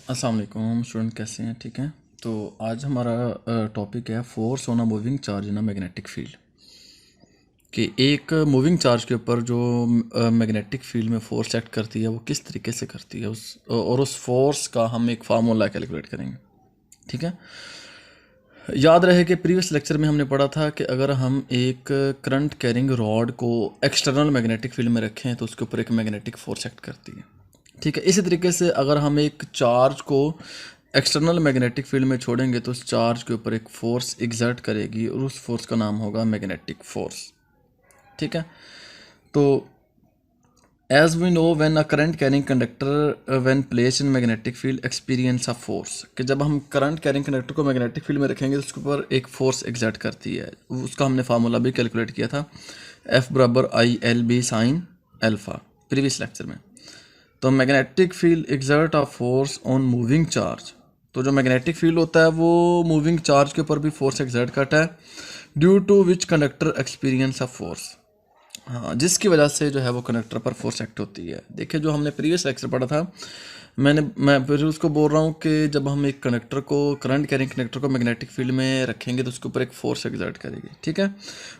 अस्सलाम वालेकुम स्टूडेंट, कैसे हैं? ठीक है। तो आज हमारा टॉपिक है force on a moving charge in a magnetic field. कि एक मूविंग चार्ज के ऊपर जो मैग्नेटिक फील्ड में फोर्स एक्ट करती है वो किस तरीके से करती है उस फोर्स का हम एक फार्मूला कैलकुलेट करेंगे। ठीक है। याद रहे कि प्रीवियस लेक्चर में हमने पढ़ा था कि अगर हम एक करंट कैरिंग रॉड को एक्सटर्नल मैग्नेटिक फील्ड में रखें तो उसके ऊपर एक मैग्नेटिक फोर्स एक्ट करती है। ठीक है। इसी तरीके से अगर हम एक चार्ज को एक्सटर्नल मैग्नेटिक फील्ड में छोड़ेंगे तो उस चार्ज के ऊपर एक फोर्स एग्जर्ट करेगी और उस फोर्स का नाम होगा मैग्नेटिक फोर्स। ठीक है। तो as we know when a current carrying conductor when place in magnetic field experience a force, कि जब हम करंट कैरिंग कंडक्टर को मैग्नेटिक फील्ड में रखेंगे तो उसके ऊपर एक फोर्स एग्जर्ट करती है। उसका हमने फार्मूला भी कैलकुलेट किया था, F बराबर ILB sine alpha, previous lecture में। तो magnetic field exert a force on moving charge. तो जो मैग्नेटिक फील्ड होता है वो मूविंग चार्ज के ऊपर भी फोर्स एग्जर्ट करता है, due to which conductor experience a force. हाँ, जिसकी वजह से जो है वो कंडक्टर पर फोर्स एक्ट होती है। देखिए, जो हमने प्रीवियस लेक्चर पढ़ा था, मैं फिर उसको बोल रहा हूँ कि जब हम एक कंडक्टर को, करंट कैरिंग कंडक्टर को मैग्नेटिक फील्ड में रखेंगे तो उसके ऊपर एक फोर्स एग्जर्ट करेगी। ठीक है।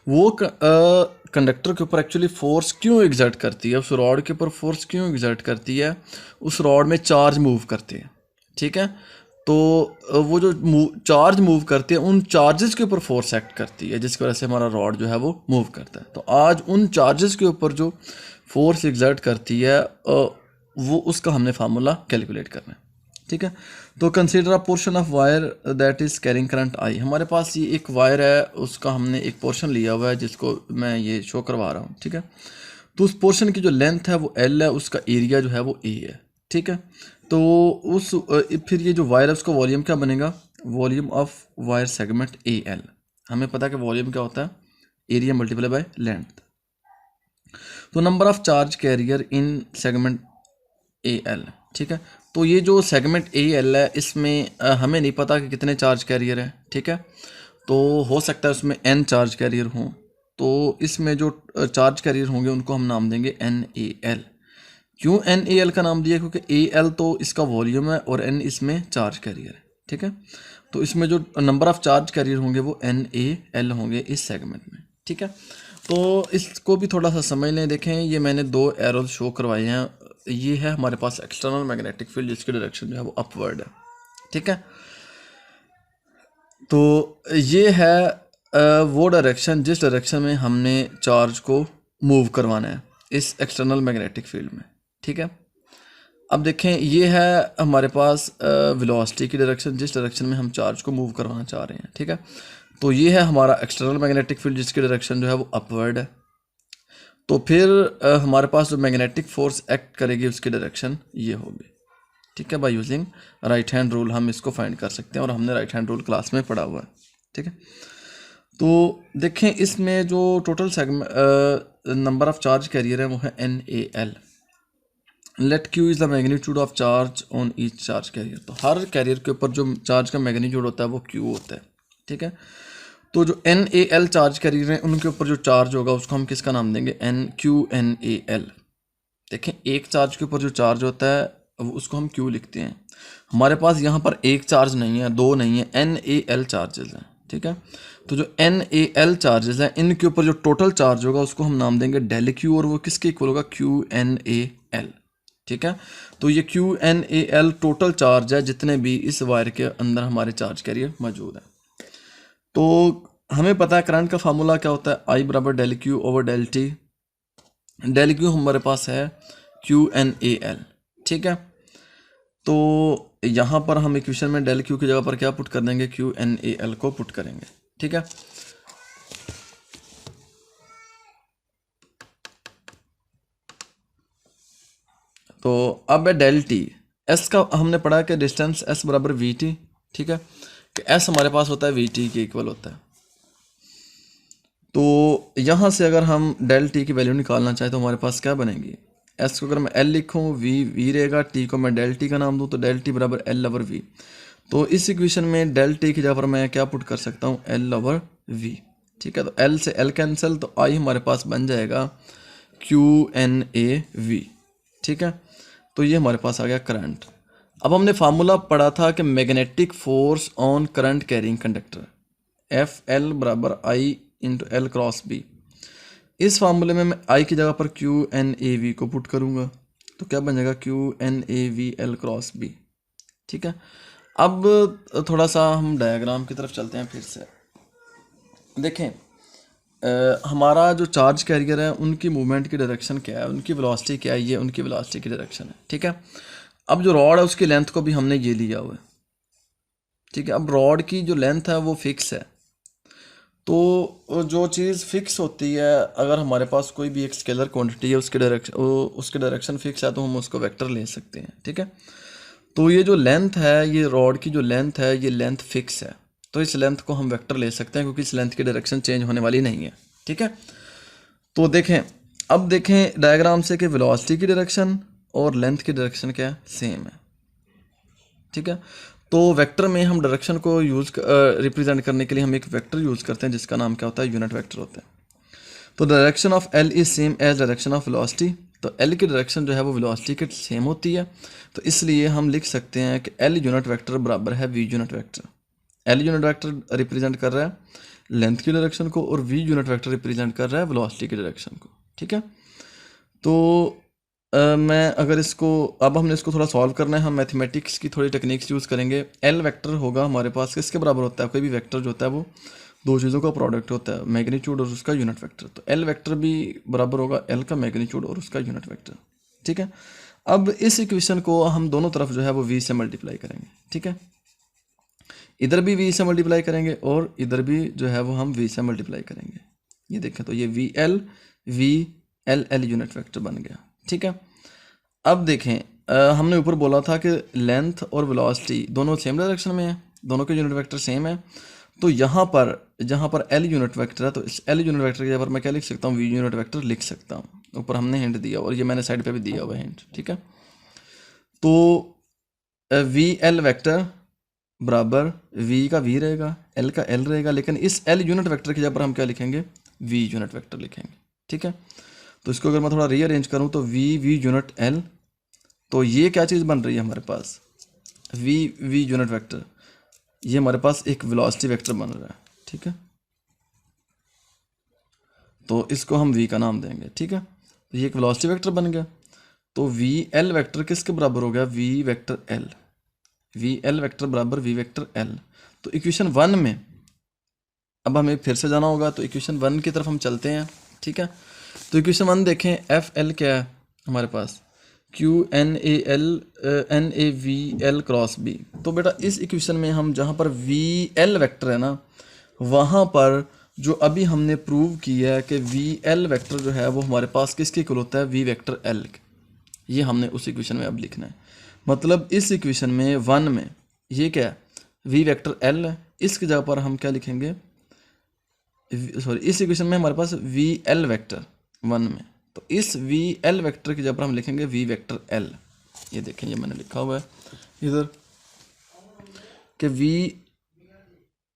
वो कंडक्टर के ऊपर एक्चुअली फोर्स क्यों एग्जर्ट करती है, उस रॉड के ऊपर फोर्स क्यों एग्जर्ट करती है, उस रॉड में चार्ज मूव करते हैं। ठीक है। तो वो जो चार्ज मूव करते हैं उन चार्जेस के ऊपर फोर्स एक्ट करती है, जिसकी वजह से हमारा रॉड जो है वो मूव करता है। तो आज उन चार्जेस के ऊपर जो फोर्स एग्जर्ट करती है वो उसका हमने फार्मूला कैलकुलेट करना है। ठीक है। तो consider a portion of wire that is carrying current I. हमारे पास ये एक वायर है, उसका हमने एक पोर्शन लिया हुआ है जिसको मैं ये शो करवा रहा हूँ। ठीक है। तो उस पोर्शन की जो लेंथ है वो L है, उसका एरिया जो है वो A है। ठीक है। तो फिर ये जो वायर है उसका वॉल्यूम क्या बनेगा, volume of wire segment AL। हमें पता है कि वॉल्यूम क्या होता है, एरिया मल्टीप्लाई बाय लेंथ। तो number of charge carrier in segment AL। ठीक है। तो ये जो सेगमेंट AL है इसमें हमें नहीं पता कि कितने चार्ज कैरियर है। ठीक है। तो हो सकता है उसमें N चार्ज कैरियर हों, तो इसमें जो चार्ज कैरियर होंगे उनको हम नाम देंगे NaL। क्यों NaL का नाम दिया, क्योंकि Al तो इसका वॉल्यूम है और N इसमें चार्ज कैरियर है। ठीक है। तो इसमें जो नंबर ऑफ चार्ज कैरियर होंगे वो NaL होंगे इस सेगमेंट में। ठीक है। तो इसको भी थोड़ा सा समझ लें। देखें, ये मैंने दो एरोज शो करवाए हैं। ये है हमारे पास एक्सटर्नल मैग्नेटिक फील्ड, जिसकी डायरेक्शन जो है वो अपवर्ड है। ठीक है। तो ये है वो डायरेक्शन जिस डायरेक्शन में हमने चार्ज को मूव करवाना है इस एक्सटर्नल मैग्नेटिक फील्ड में। ठीक है। अब देखें, ये है हमारे पास वेलोसिटी की डायरेक्शन, जिस डायरेक्शन में हम चार्ज को मूव करवाना चाह रहे हैं। ठीक है। तो ये है हमारा एक्सटर्नल मैग्नेटिक फील्ड, जिसकी डायरेक्शन जो है वो अपवर्ड है। तो फिर हमारे पास जो मैग्नेटिक फोर्स एक्ट करेगी उसकी डायरेक्शन ये होगी। ठीक है। By using right hand rule हम इसको फाइंड कर सकते हैं, और हमने राइट हैंड रूल क्लास में पढ़ा हुआ है। ठीक है। तो देखें, इसमें जो total segment number of charge carrier है वो है NaL। Let Q is the magnitude of charge on each charge carrier. तो हर कैरियर के ऊपर जो चार्ज का मैग्नीट्यूड होता है वो Q होता है। ठीक है। तो जो NaL चार्ज कैरियर हैं उनके ऊपर जो चार्ज होगा उसको हम किसका नाम देंगे, NaL। देखें, एक चार्ज के ऊपर जो चार्ज होता है उसको हम Q लिखते हैं। हमारे पास यहाँ पर एक चार्ज नहीं है, दो नहीं है, NaL चार्जेस हैं। ठीक है। तो जो NaL चार्जेस हैं इनके ऊपर जो टोटल चार्ज होगा उसको हम नाम देंगे डेल Q, और वो किसके इक्वल होगा, QNaL। ठीक है। तो ये QNaL टोटल चार्ज है जितने भी इस वायर के अंदर हमारे चार्ज कैरियर मौजूद है। तो हमें पता है करंट का फार्मूला क्या होता है, I बराबर del Q over del T। Del Q हमारे पास है QNaL। ठीक है। तो यहाँ पर हम इक्वेशन में डेल Q की जगह पर क्या पुट कर देंगे, QNaL को पुट करेंगे। ठीक है। तो अब है डेल T। S का हमने पढ़ा कि डिस्टेंस S बराबर VT। ठीक है। कि S हमारे पास होता है VT के इक्वल होता है। तो यहाँ से अगर हम डेल T की वैल्यू निकालना चाहें तो हमारे पास क्या बनेगी, S को अगर मैं L लिखूँ, V रहेगा, T को मैं डेल T का नाम दूँ तो डेल T बराबर L ओवर V। तो इस इक्वेशन में डेल T की जगह पर मैं क्या पुट कर सकता हूँ, L ओवर V। ठीक है। तो L से L कैंसिल, तो I हमारे पास बन जाएगा QNaV। ठीक है। तो ये हमारे पास आ गया करंट। अब हमने फार्मूला पढ़ा था कि magnetic force on current carrying conductor F L बराबर I into L cross B. इस फार्मूले में मैं आई की जगह पर क्यू एन ए वी को पुट करूँगा, तो क्या बन जाएगा Q N A V L cross B. ठीक है, अब थोड़ा सा हम डायग्राम की तरफ चलते हैं फिर से। देखें, हमारा जो चार्ज कैरियर है उनकी मूवमेंट की डायरेक्शन क्या है, उनकी वेलोसिटी क्या है, ये उनकी वेलोसिटी की डायरेक्शन है। ठीक है, अब जो रॉड है उसकी लेंथ को भी हमने ये लिया हुआ है। ठीक है, अब रॉड की जो लेंथ है वो फिक्स है, तो जो चीज़ फिक्स होती है, अगर हमारे पास कोई भी एक स्केलर क्वांटिटी है उसके डायरेक्शन फिक्स है तो हम उसको वेक्टर ले सकते हैं। ठीक है, तो ये जो लेंथ है, ये रॉड की जो लेंथ है, ये लेंथ फिक्स है, तो इस लेंथ को हम वेक्टर ले सकते हैं क्योंकि इस लेंथ की डायरेक्शन चेंज होने वाली नहीं है। ठीक है, तो देखें, अब देखें डायग्राम से कि वेलोसिटी की डायरेक्शन और लेंथ की डायरेक्शन क्या है, सेम है। ठीक है, तो वेक्टर में हम डायरेक्शन को रिप्रेजेंट करने के लिए हम एक वेक्टर यूज़ करते हैं जिसका नाम क्या होता है, यूनिट वेक्टर होता है। तो direction of L is same as direction of velocity, तो एल की डायरेक्शन जो है वो वेलोसिटी के सेम होती है, तो इसलिए हम लिख सकते हैं कि एल यूनिट वेक्टर बराबर है V unit vector. L unit vector represent कर रहा है लेंथ की डायरेक्शन को और वी यूनिट वेक्टर रिप्रेजेंट कर रहा है वेलोसिटी की डायरेक्शन को। ठीक है, तो मैं अगर इसको, अब हमने इसको थोड़ा सॉल्व करना है, हम मैथमेटिक्स की थोड़ी टेक्निक्स यूज़ करेंगे। एल वेक्टर होगा हमारे पास किसके बराबर होता है, कोई भी वेक्टर जो होता है वो दो चीज़ों का प्रोडक्ट होता है, मैग्नीट्यूड और उसका यूनिट वेक्टर। तो एल वेक्टर भी बराबर होगा एल का मैग्नीट्यूड और उसका यूनिट वेक्टर। ठीक है, अब इस इक्वेशन को हम दोनों तरफ जो है वो वी से मल्टीप्लाई करेंगे। ठीक है, इधर भी वी से मल्टीप्लाई करेंगे और इधर भी जो है वो हम वी से मल्टीप्लाई करेंगे। ये देखें, तो ये V L L unit vector बन गया। ठीक है, अब देखें, हमने ऊपर बोला था कि लेंथ और वेलोसिटी दोनों सेम डायरेक्शन में है, दोनों के यूनिट वेक्टर सेम है, तो यहाँ पर जहाँ पर एल यूनिट वेक्टर है तो इस एल यूनिट वेक्टर के जगह पर मैं क्या लिख सकता हूँ, वी यूनिट वेक्टर लिख सकता हूँ। ऊपर हमने हिंट दिया और ये मैंने साइड पे भी दिया हुआ है हिंट। ठीक है, तो वी एल वेक्टर बराबर वी का वी रहेगा, एल का एल रहेगा, लेकिन इस एल यूनिट वेक्टर की जगह पर हम क्या लिखेंगे, वी यूनिट वेक्टर लिखेंगे। ठीक है, तो इसको अगर मैं थोड़ा रीअरेंज करूँ तो वी यूनिट एल, तो ये क्या चीज़ बन रही है हमारे पास, वी यूनिट वेक्टर, ये हमारे पास एक वेलोसिटी वेक्टर बन रहा है। ठीक है, तो इसको हम वी का नाम देंगे। ठीक है, तो ये एक वेलोसिटी वेक्टर बन गया, तो वी एल वेक्टर किसके बराबर हो गया, v vector l, v l vector बराबर वी वेक्टर एल। तो इक्वेशन 1 में अब हमें फिर से जाना होगा, तो इक्वेशन 1 की तरफ हम चलते हैं। ठीक है, तो इक्वेशन 1 देखें, एफ एल क्या है हमारे पास, Q N A V L cross B. तो बेटा इस इक्वेशन में हम जहाँ पर वी एल वेक्टर है ना, वहाँ पर जो अभी हमने प्रूव किया है कि वी एल वेक्टर जो है वो हमारे पास किसके इक्वल होता है, वी वेक्टर एल। ये हमने उस इक्वेशन में अब लिखना है, मतलब इस इक्वेशन में 1 में ये क्या है, वी वेक्टर एल है, इसकी जगह पर हम क्या लिखेंगे, सॉरी इस इक्वेशन में हमारे पास वी एल वेक्टर 1 में, तो इस वी एल वेक्टर की जगह पर हम लिखेंगे वी वेक्टर एल। ये देखें, ये मैंने लिखा हुआ है इधर कि वी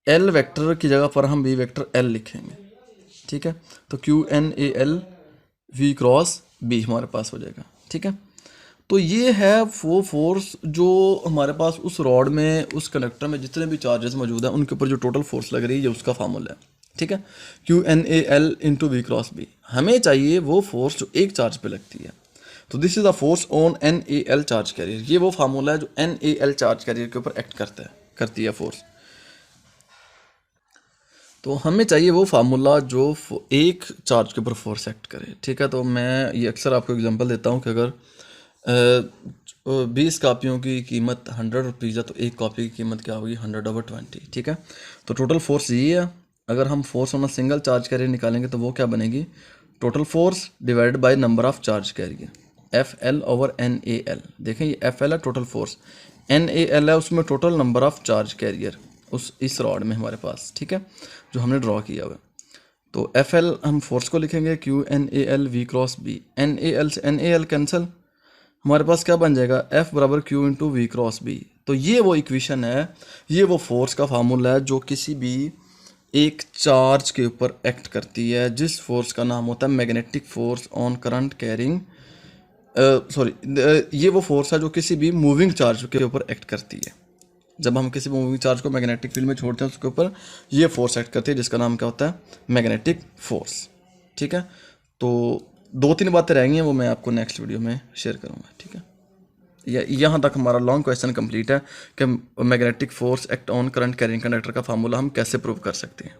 एल वेक्टर की जगह पर हम वी वेक्टर एल लिखेंगे। ठीक है, तो Q N A L V cross B हमारे पास हो जाएगा। ठीक है, तो ये है वो फोर्स जो हमारे पास उस रॉड में, उस कंडक्टर में जितने भी चार्जेस मौजूद हैं उनके ऊपर जो टोटल फोर्स लग रही है, उसका फार्मूला है। ठीक है, Q N A L into V cross B, हमें चाहिए वो फोर्स जो एक चार्ज पे लगती है, तो this is the force on N A L charge carrier. ये वो फार्मूला है जो N A L charge carrier के ऊपर एक्ट करती है फोर्स। तो हमें चाहिए वो फार्मूला जो एक चार्ज के ऊपर फोर्स एक्ट करे। ठीक है, तो मैं ये अक्सर आपको एग्जांपल देता हूँ कि अगर 20 कापियों की कीमत 100 रुपीज़ है तो एक कॉपी की कीमत क्या होगी, 100/20। ठीक है, तो टोटल फोर्स ये है। अगर हम force on a single charge carrier निकालेंगे तो वो क्या बनेगी, total force divided by number of charge carrier, F L over N A L. देखें, ये एफ एल है total force, N A L है उसमें total number of charge carrier इस रॉड में हमारे पास। ठीक है, जो हमने ड्रॉ किया हुआ है, तो एफ एल हम फोर्स को लिखेंगे Q N A L V cross B, N A L से एन ए एल कैंसिल, हमारे पास क्या बन जाएगा, F बराबर Q into V cross B. तो ये वो इक्वेशन है, ये वो फोर्स का फार्मूला है जो किसी भी एक चार्ज के ऊपर एक्ट करती है, जिस फोर्स का नाम होता है magnetic force on current carrying sorry, ये वो फोर्स है जो किसी भी मूविंग चार्ज के ऊपर एक्ट करती है। जब हम किसी मूविंग चार्ज को मैग्नेटिक फील्ड में छोड़ते हैं उसके ऊपर ये फोर्स एक्ट करती है, जिसका नाम क्या होता है? Magnetic force. ठीक है, तो 2-3 बातें रहेंगी, वो मैं आपको नेक्स्ट वीडियो में शेयर करूँगा। ठीक है, यहाँ तक हमारा लॉन्ग क्वेश्चन कंप्लीट है कि magnetic force act on current carrying conductor का फार्मूला हम कैसे प्रूव कर सकते हैं।